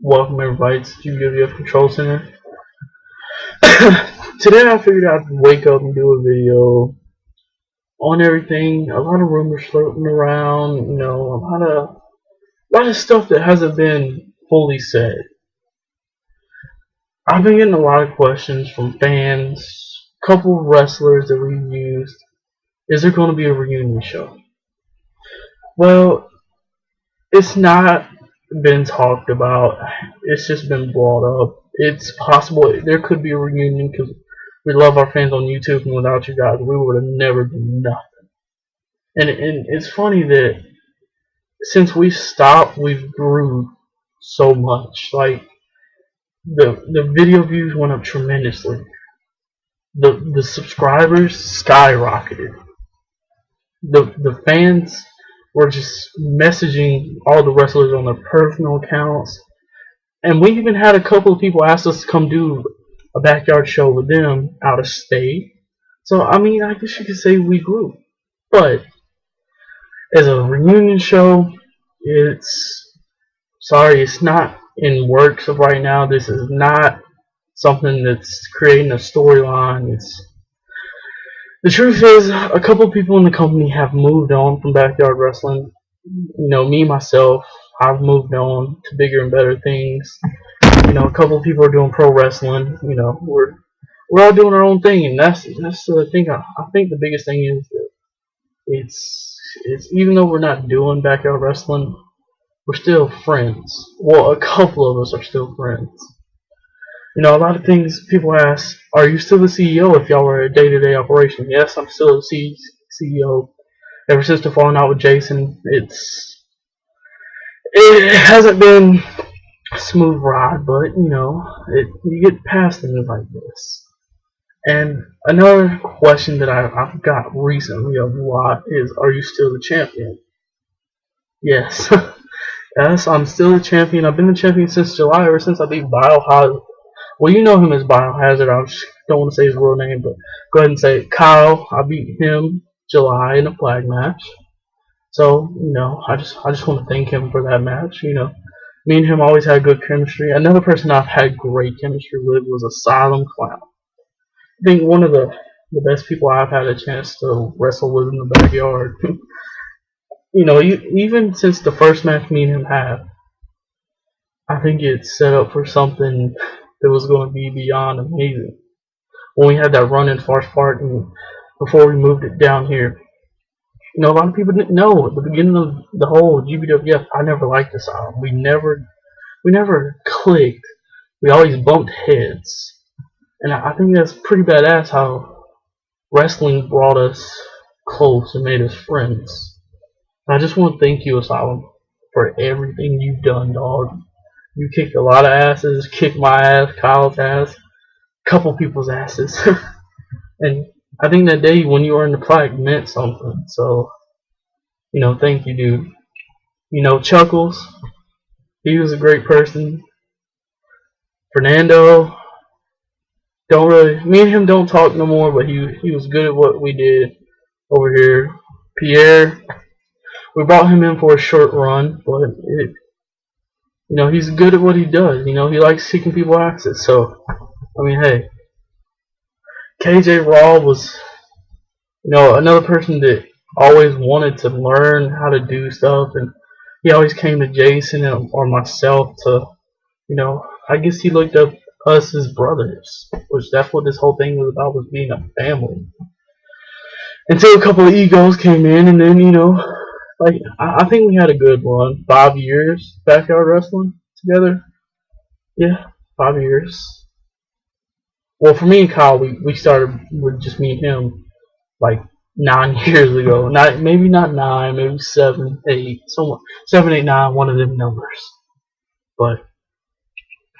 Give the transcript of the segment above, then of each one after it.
Welcome everybody to GBWF Control Center. Today I figured I'd wake up and do a video on everything. A lot of rumors floating around, a lot of stuff that hasn't been fully said. I've been getting a lot of questions from fans, a couple of wrestlers that we've used. Is there going to be a reunion show? Well, it's not been talked about. It's just been brought up. It's possible there could be a reunion because we love our fans on YouTube, and without you guys, we would have never done nothing. And it's funny that since we stopped, we've grew so much. Like the video views went up tremendously. The subscribers skyrocketed. The fans were just messaging all the wrestlers on their personal accounts. And we even had a couple of people ask us to come do a backyard show with them out of state. So, I mean, I guess you could say we grew. But as a reunion show, it's not in works of right now. This is not something that's creating a storyline. The truth is, a couple of people in the company have moved on from backyard wrestling. Me, myself, I've moved on to bigger and better things. A couple of people are doing pro wrestling. We're all doing our own thing, and that's the thing. I think the biggest thing is that it's even though we're not doing backyard wrestling, we're still friends. Well, a couple of us are still friends. A lot of things people ask, are you still the CEO if y'all were a day-to-day operation? Yes, I'm still the CEO. Ever since the falling out with Jason, it hasn't been a smooth ride, but you get past things like this. And another question that I've got recently a lot is, are you still the champion? Yes. Yes, I'm still the champion. I've been the champion since July, ever since I beat Biohazard. Well, you know him as Biohazard. I just don't want to say his real name, but go ahead and say it. Kyle. I beat him July in a flag match. So, I just want to thank him for that match. Me and him always had good chemistry. Another person I've had great chemistry with was Asylum Clown. I think one of the best people I've had a chance to wrestle with in the backyard. Even since the first match me and him had, I think it's set up for something that was going to be beyond amazing. When we had that run in Farce Park and before we moved it down here, a lot of people didn't know at the beginning of the whole GBWF, I never liked Asylum. We never clicked. We always bumped heads. And I think that's pretty badass how wrestling brought us close and made us friends. And I just want to thank you, Asylum, for everything you've done, dog. You kicked a lot of asses, kicked my ass, Kyle's ass, a couple people's asses. And I think that day when you earned the plaque meant something. So, thank you, dude. Chuckles, he was a great person. Fernando, me and him don't talk no more, but he was good at what we did over here. Pierre, we brought him in for a short run, but he's good at what he does. He likes kicking people's asses. So, I mean, hey, KJ Raw was, another person that always wanted to learn how to do stuff, and he always came to Jason or myself to, I guess he looked up us as brothers, which that's what this whole thing was about, was being a family. Until a couple of egos came in, and then, I think we had a good run. 5 years backyard wrestling together. Yeah, 5 years. Well, for me and Kyle, we started with just me and him like 9 years ago. Maybe not 9, maybe 7, 8, somewhere 7, 8, 9, one of them numbers. But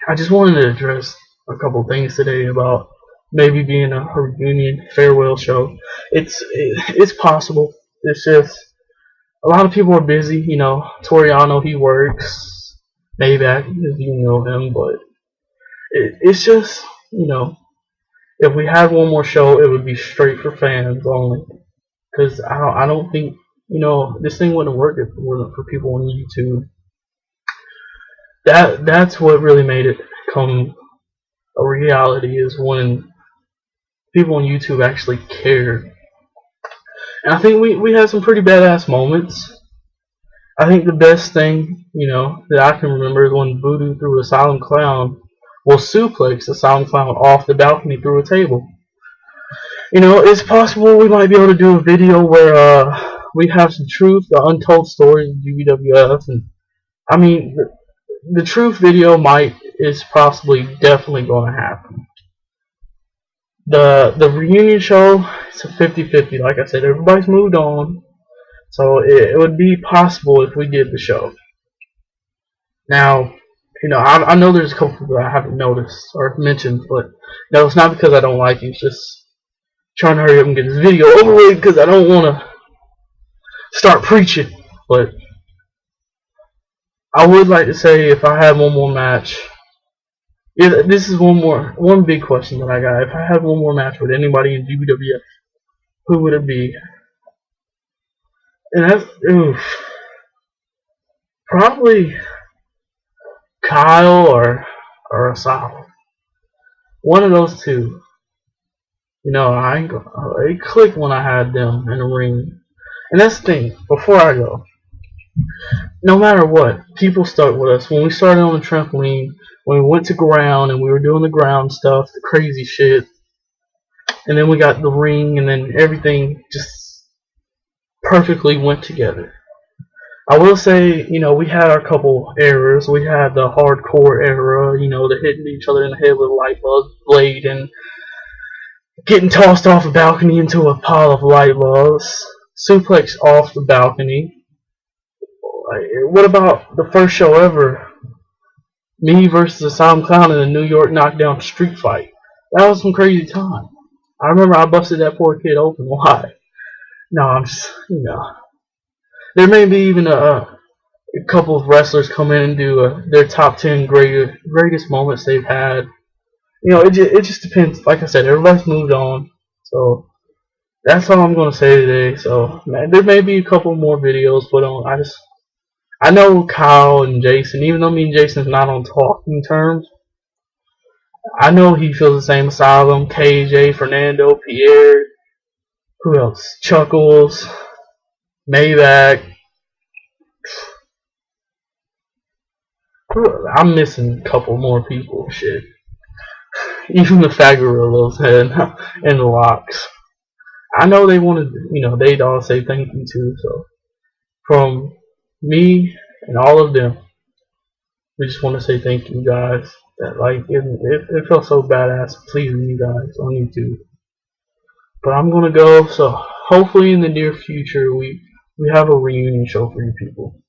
I just wanted to address a couple things today about maybe being a reunion farewell show. It's possible. It's just a lot of people are busy. Toriano, he works. Maybach, if you know him, but it's just if we had one more show, it would be straight for fans only. Because I don't think this thing wouldn't work if it wasn't for people on YouTube. that's what really made it become a reality, is when people on YouTube actually cared. And I think we had some pretty badass moments. I think the best thing, that I can remember is when Voodoo threw Asylum Clown, well, suplex Asylum Clown off the balcony through a table. It's possible we might be able to do a video where we have some truth, the untold stories of GBWF, and I mean, the truth video is possibly definitely going to happen. The reunion show, it's a 50-50. Like I said, everybody's moved on, so it would be possible if we did the show. Now, I know there's a couple people that I haven't noticed or mentioned, but it's not because I don't like you. It's just trying to hurry up and get this video over with because I don't want to start preaching. But I would like to say, if I had one more match, this is one big question that I got. If I had one more match with anybody in GBWF, who would it be? And that's probably Kyle or Asylum. One of those two. It clicked when I had them in the ring. And that's the thing. Before I go, no matter what, people stuck with us. When we started on the trampoline, when we went to ground and we were doing the ground stuff, the crazy shit, and then we got the ring, and then everything just perfectly went together. I will say, we had our couple errors. We had the hardcore era, the hitting each other in the head with a light bulb blade and getting tossed off a balcony into a pile of light bulbs, suplex off the balcony. What about the first show ever? Me versus Asylum Clown in a New York knockdown street fight. That was some crazy time. I remember I busted that poor kid open. Why? No, I'm just, There may be even a couple of wrestlers come in and do their top 10 greatest moments they've had. It just depends. Like I said, everybody's moved on. So that's all I'm going to say today. So there may be a couple more videos put on. I know Kyle and Jason, even though me and Jason's not on talking terms, I know he feels the same. Asylum, KJ, Fernando, Pierre, who else? Chuckles, Maybach. I'm missing a couple more people. Shit. Even the Fagarillos and the Locks. I know they wanted, they'd all say thank you too. So from me and all of them, we just want to say thank you guys. That it felt so badass pleasing you guys on YouTube. But I'm gonna go, so hopefully in the near future we have a reunion show for you people.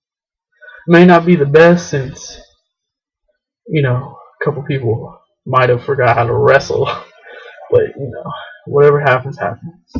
It may not be the best since a couple people might have forgot how to wrestle, but whatever happens happens.